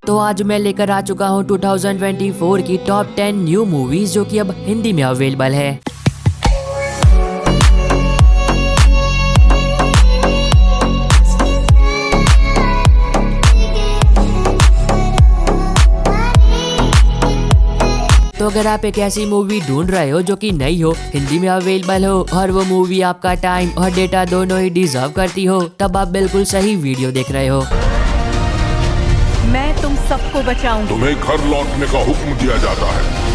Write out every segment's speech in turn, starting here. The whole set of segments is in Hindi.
तो आज मैं लेकर आ चुका हूँ 2024 की टॉप 10 न्यू मूवीज जो कि अब हिंदी में अवेलेबल है। तो अगर आप एक ऐसी मूवी ढूंढ रहे हो जो कि नई हो, हिंदी में अवेलेबल हो और वो मूवी आपका टाइम और डेटा दोनों ही डिजर्व करती हो, तब आप बिल्कुल सही वीडियो देख रहे हो। मैं तुम सबको बचाऊंगी। तुम्हें घर लौटने का हुक्म दिया जाता है।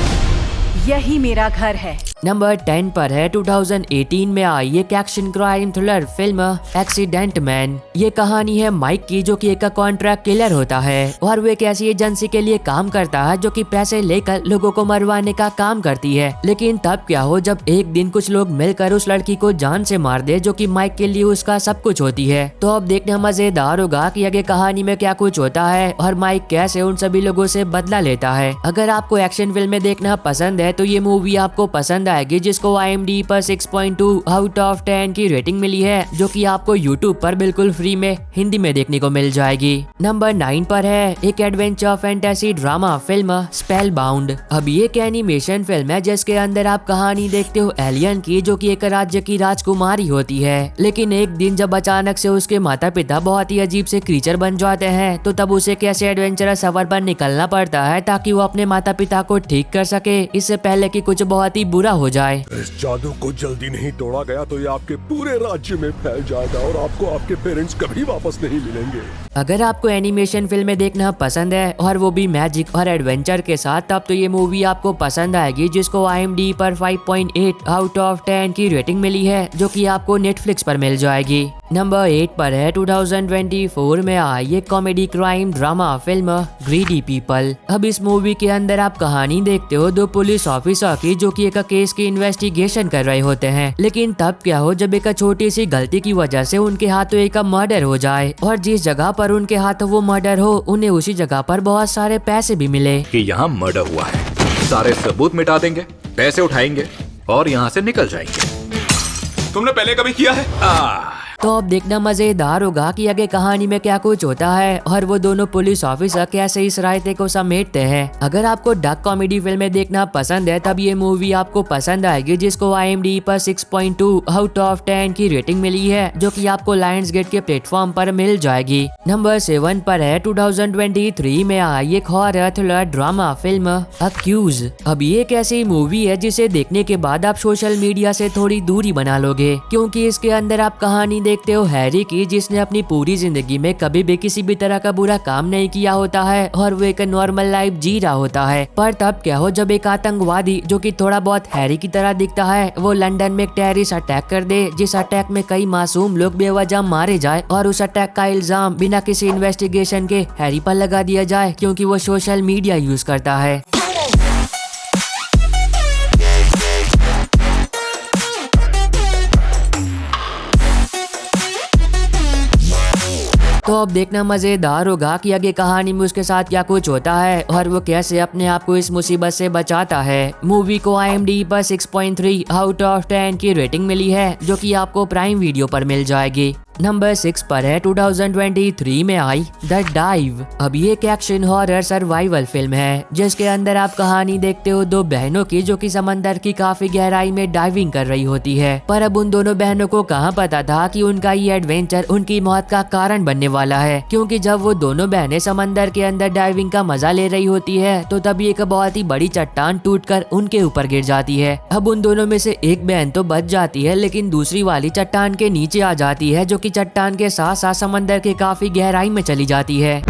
यही मेरा घर है। नंबर 10 पर है 2018 में आई एक action crime thriller film accident man. ये कहानी है माइक की जो कि एक कॉन्ट्रैक्ट किलर होता है और वो एक ऐसी एजेंसी के लिए काम करता है जो कि पैसे लेकर लोगों को मरवाने का काम करती है। लेकिन तब क्या हो जब एक दिन कुछ लोग मिलकर उस लड़की को जान से मार दे जो कि माइक के लिए उसका सब कुछ होती है। तो अब देखना मजेदार होगा कि आगे कहानी में क्या कुछ होता है और माइक कैसे उन सभी लोगों से बदला लेता है। अगर आपको एक्शन फिल्में देखना पसंद है तो ये मूवी आपको पसंद आएगी, जिसको IMDb पर 6.2 आउट ऑफ 10 की रेटिंग मिली है जो कि आपको YouTube पर बिल्कुल फ्री में हिंदी में देखने को मिल जाएगी। नंबर 9 पर है एक adventure fantasy drama film spell bound. अब ये एक एनिमेशन फिल्म है जिसके अंदर आप कहानी देखते हो एलियन की जो कि एक राज्य की राजकुमारी होती है। लेकिन एक दिन जब अचानक से उसके माता पिता बहुत ही अजीब से क्रीचर बन जाते हैं तो तब उसे कैसे एडवेंचरस सफर पर निकलना पड़ता है ताकि वो अपने माता पिता को ठीक कर सके, इससे पहले कि कुछ बहुत ही बुरा हो जाए। इस जादू को जल्दी नहीं तोड़ा गया तो ये आपके पूरे राज्य में फैल जाएगा और आपको आपके पेरेंट्स कभी वापस नहीं मिलेंगे। अगर आपको एनिमेशन फिल्में देखना पसंद है और वो भी मैजिक और एडवेंचर के साथ, तब तो ये मूवी आपको पसंद आएगी, जिसको IMDb पर 5.8 आउट ऑफ 10 की रेटिंग मिली है जो कि आपको नेटफ्लिक्स पर मिल जाएगी। नंबर 8 पर है 2024 में आई एक comedy crime drama film greedy people. अब इस मूवी के अंदर आप कहानी देखते हो दो पुलिस ऑफिसर की जो कि एक केस की इन्वेस्टिगेशन कर रहे होते हैं। लेकिन तब क्या हो जब एक छोटी सी गलती की वजह से उनके हाथों एक मर्डर हो जाए और जिस जगह पर उनके हाथों वो मर्डर हो उन्हें उसी जगह पर बहुत सारे पैसे भी मिले कि यहाँ मर्डर हुआ है, सारे सबूत मिटा देंगे, पैसे उठाएंगे और यहाँ से निकल जाएंगे। तुमने पहले कभी किया है? तो अब देखना मजेदार होगा कि आगे कहानी में क्या कुछ होता है और वो दोनों पुलिस ऑफिसर कैसे इस रायते को समेटते हैं। अगर आपको डार्क कॉमेडी फिल्में देखना पसंद है तब ये मूवी आपको पसंद आएगी, जिसको IMDb पर 6.2 आउट ऑफ 10 की रेटिंग मिली है जो कि आपको लायंस गेट के प्लेटफॉर्म पर मिल जाएगी। नंबर 7 पर है 2023 में आई एक horror thriller drama film Accused. अब ये एक ऐसी मूवी है जिसे देखने के बाद आप सोशल मीडिया से थोड़ी दूरी बना लोगे, क्योंकि इसके अंदर आप कहानी देखते हो हैरी की, जिसने अपनी पूरी जिंदगी में कभी भी किसी भी तरह का बुरा काम नहीं किया होता है और वो एक नॉर्मल लाइफ जी रहा होता है। पर तब क्या हो जब एक आतंकवादी जो कि थोड़ा बहुत हैरी की तरह दिखता है वो लंदन में एक टेररिस्ट अटैक कर दे, जिस अटैक में कई मासूम लोग बेवजह मारे जाए और उस अटैक का इल्जाम बिना किसी इन्वेस्टिगेशन के हैरी पर लगा दिया जाए क्योंकि वो सोशल मीडिया यूज करता है। तो अब देखना मजेदार होगा कि आगे कहानी में उसके साथ क्या कुछ होता है और वो कैसे अपने आप को इस मुसीबत से बचाता है। मूवी को IMDb पर 6.3 आउट ऑफ 10 की रेटिंग मिली है जो कि आपको प्राइम वीडियो पर मिल जाएगी। नंबर 6 पर है 2023 में आई द डाइव। अब ये एक एक्शन हॉरर सर्वाइवल फिल्म है जिसके अंदर आप कहानी देखते हो दो बहनों की जो कि समंदर की काफी गहराई में डाइविंग कर रही होती है। पर अब उन दोनों बहनों को कहाँ पता था कि उनका ये एडवेंचर उनकी मौत का कारण बनने वाला है, क्योंकि जब वो दोनों बहनें समंदर के अंदर डाइविंग का मजा ले रही होती है तो तभी एक बहुत ही बड़ी चट्टान टूटकर उनके ऊपर गिर जाती है। अब उन दोनों में से एक बहन तो बच जाती है लेकिन दूसरी वाली चट्टान के नीचे आ जाती है जो कि चट्टान के साथ साथ समंदर के काफी गहराई में चली जाती है।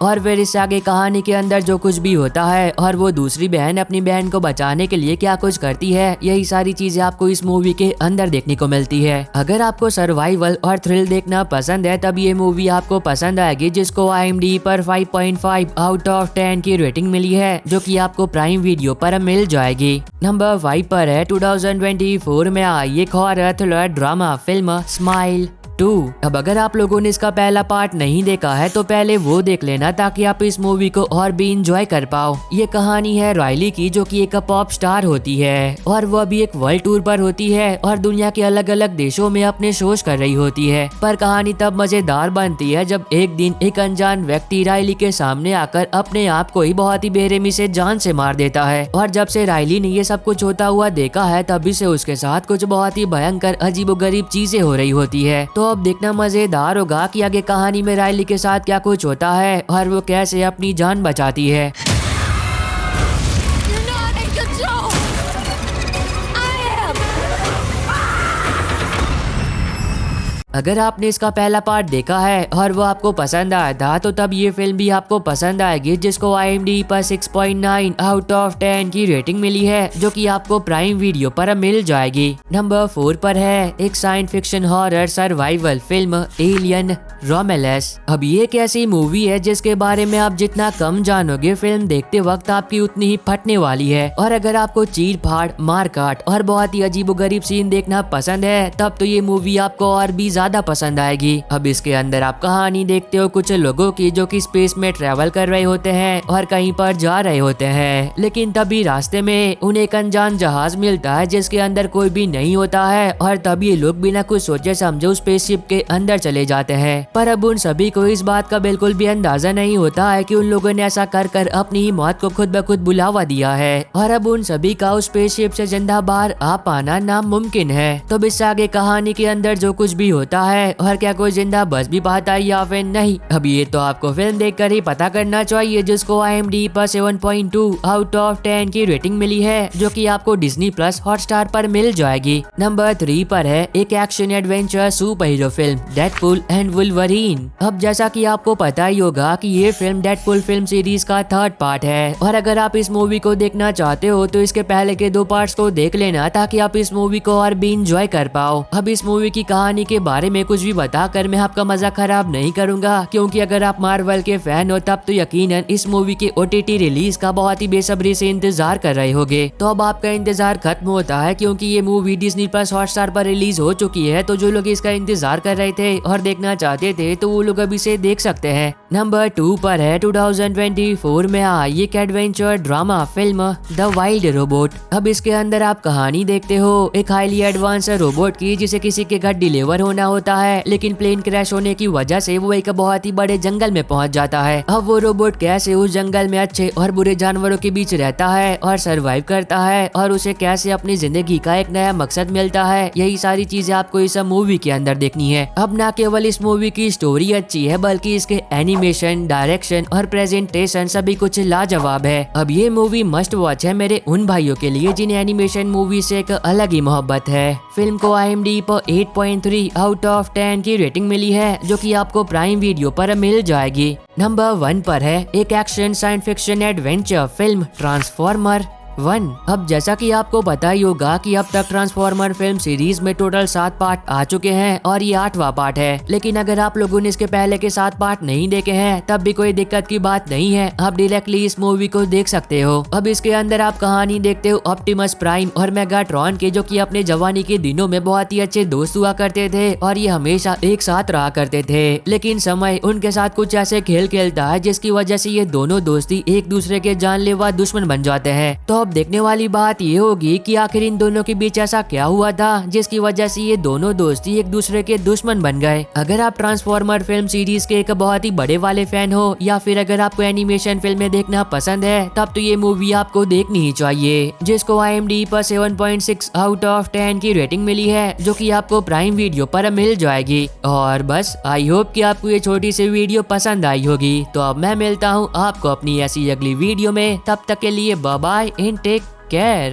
और फिर इससे आगे कहानी के अंदर जो कुछ भी होता है और वो दूसरी बहन अपनी बहन को बचाने के लिए क्या कुछ करती है, यही सारी चीजें आपको इस मूवी के अंदर देखने को मिलती है। अगर आपको सर्वाइवल और थ्रिल देखना पसंद है तब ये मूवी आपको पसंद आएगी, जिसको IMDb पर 5.5 आउट ऑफ 10 की रेटिंग मिली है जो कि आपको प्राइम वीडियो पर मिल जाएगी। नंबर 5 पर है 2024 में आई एक horror thriller drama film smile. 2। अब अगर आप लोगों ने इसका पहला पार्ट नहीं देखा है तो पहले वो देख लेना ताकि आप इस मूवी को और भी इंजॉय कर पाओ। ये कहानी है राइली की, जो कि एक पॉप स्टार होती है और वो अभी एक वर्ल्ड टूर पर होती है और दुनिया के अलग अलग देशों में अपने शोज कर रही होती है। पर कहानी तब मजेदार बनती है जब एक दिन एक अनजान व्यक्ति राइली के सामने आकर अपने आप को ही बहुत ही बेरहमी से जान से मार देता है। और जब से राइली ने ये सब कुछ होता हुआ देखा है तभी से उसके साथ कुछ बहुत ही भयंकर अजीबोगरीब चीजें हो रही होती है। तो अब देखना मजेदार होगा कि आगे कहानी में राइली के साथ क्या कुछ होता है और वो कैसे अपनी जान बचाती है। You're not in control! I am! अगर आपने इसका पहला पार्ट देखा है और वो आपको पसंद आया था तो तब ये फिल्म भी आपको पसंद आएगी, जिसको IMDb पर 6.9 आउट ऑफ 10 की रेटिंग मिली है, जो कि आपको प्राइम वीडियो पर मिल जाएगी। नंबर 4 पर है एक science fiction horror survival film alien Romulus. अब ये एक ऐसी मूवी है जिसके बारे में आप जितना कम जानोगे फिल्म देखते वक्त आपकी उतनी ही फटने वाली है। और अगर आपको चीर फाड़, मार काट और बहुत ही अजीबोगरीब सीन देखना पसंद है तब तो ये मूवी आपको और भी ज्यादा पसंद आएगी। अब इसके अंदर आप कहानी देखते हो कुछ लोगों की जो कि स्पेस में ट्रेवल कर रहे होते हैं और कहीं पर जा रहे होते हैं, लेकिन तभी रास्ते में उन्हें एक अनजान जहाज मिलता है जिसके अंदर कोई भी नहीं होता है और तभी ये लोग बिना कुछ सोचे समझे स्पेसशिप के अंदर चले जाते हैं। पर अब उन सभी को इस बात का बिल्कुल भी अंदाजा नहीं होता है कि उन लोगों ने ऐसा कर कर अपनी ही मौत को खुद ब खुद बुलावा दिया है और अब उन सभी का उस स्पेसशिप से जिंदा बाहर आ पाना नामुमकिन है। तो इससे आगे कहानी के अंदर जो कुछ भी होता है और क्या कोई जिंदा बच भी पाता है या फिर नहीं, अब ये तो आपको फिल्म देखकर ही पता करना चाहिए, जिसको IMDb पर 7.2 आउट ऑफ 10 की रेटिंग मिली है, जो कि आपको डिज्नी प्लस हॉटस्टार पर मिल जाएगी। नंबर 3 पर है एक action adventure super hero film Deadpool and Wolverine. अब जैसा कि आपको पता ही होगा कि ये फिल्म डेडपूल फिल्म सीरीज का 3rd पार्ट है और अगर आप इस मूवी को देखना चाहते हो तो इसके पहले के 2 पार्ट्स को देख लेना ताकि आप इस मूवी को और भी इंजॉय कर पाओ। अब इस मूवी की कहानी के बारे में कुछ भी बताकर मैं आपका मजा खराब नहीं करूंगा, क्योंकि अगर आप मार्वल के फैन हो तब तो यकीनन इस मूवी के OTT रिलीज का बहुत ही बेसब्री से इंतजार कर रहे होगे। तो अब आपका इंतजार खत्म होता है क्योंकि ये मूवी डिज्नी प्लस हॉटस्टार पर रिलीज हो चुकी है। तो जो लोग इसका इंतजार कर रहे थे और देखना चाहते थे तो वो लोग अभी से देख सकते हैं। नंबर 2 पर है 2024 में आई एक adventure drama film the wild robot. अब इसके अंदर आप कहानी देखते हो एक हाईली एडवांस रोबोट की, जिसे किसी के घर डिलीवर होना होता है, लेकिन प्लेन क्रैश होने की वजह से वो एक बहुत ही बड़े जंगल में पहुंच जाता है। अब वो रोबोट कैसे उस जंगल में अच्छे और बुरे जानवरों के बीच रहता है और सरवाइव करता है और उसे कैसे अपनी जिंदगी का एक नया मकसद मिलता है, यही सारी चीजें आपको इस मूवी के अंदर देखनी है। अब ना केवल इस मूवी की स्टोरी अच्छी है बल्कि इसके एनिमेशन, डायरेक्शन और प्रेजेंटेशन सभी कुछ लाजवाब है। अब ये मूवी मस्ट वॉच है मेरे उन भाइयों के लिए जिन्हें एनिमेशन मूवी से एक अलग ही मोहब्बत है। फिल्म को IMDb पर 8.3 आउट ऑफ 10 की रेटिंग मिली है, जो कि आपको प्राइम वीडियो पर मिल जाएगी। नंबर 1 पर है एक action science fiction adventure film transformer 1। अब जैसा कि आपको पता ही होगा कि अब तक ट्रांसफॉर्मर फिल्म सीरीज में टोटल 7 पार्ट आ चुके हैं और ये 8वां पार्ट है। लेकिन अगर आप लोगों ने इसके पहले के 7 पार्ट नहीं देखे हैं तब भी कोई दिक्कत की बात नहीं है, आप डायरेक्टली इस मूवी को देख सकते हो। अब इसके अंदर आप कहानी देखते हो ऑप्टिमस प्राइम और मेगाट्रॉन के, जो कि अपने जवानी के दिनों में बहुत ही अच्छे दोस्त हुआ करते थे और ये हमेशा एक साथ रहा करते थे। लेकिन समय उनके साथ कुछ ऐसे खेल खेलता है जिसकी वजह से ये दोनों दोस्ती एक दूसरे के जानलेवा दुश्मन बन जाते हैं। तो अब देखने वाली बात ये होगी कि आखिर इन दोनों के बीच ऐसा क्या हुआ था जिसकी वजह से ये दोनों दोस्ती एक दूसरे के दुश्मन बन गए। अगर आप ट्रांसफॉर्मर फिल्म सीरीज के एक बहुत ही बड़े वाले फैन हो या फिर अगर आपको एनिमेशन फिल्में देखना पसंद है तब तो ये मूवी आपको देखनी ही चाहिए, जिसको IMDb पर 7.6 आउट ऑफ 10 की रेटिंग मिली है, जो कि आपको प्राइम वीडियो पर मिल जाएगी। और बस आई होप कि आपको ये छोटी सी वीडियो पसंद आई होगी। तो अब मैं मिलता हूँ आपको अपनी ऐसी अगली वीडियो में, तब तक के लिए bye bye and take care.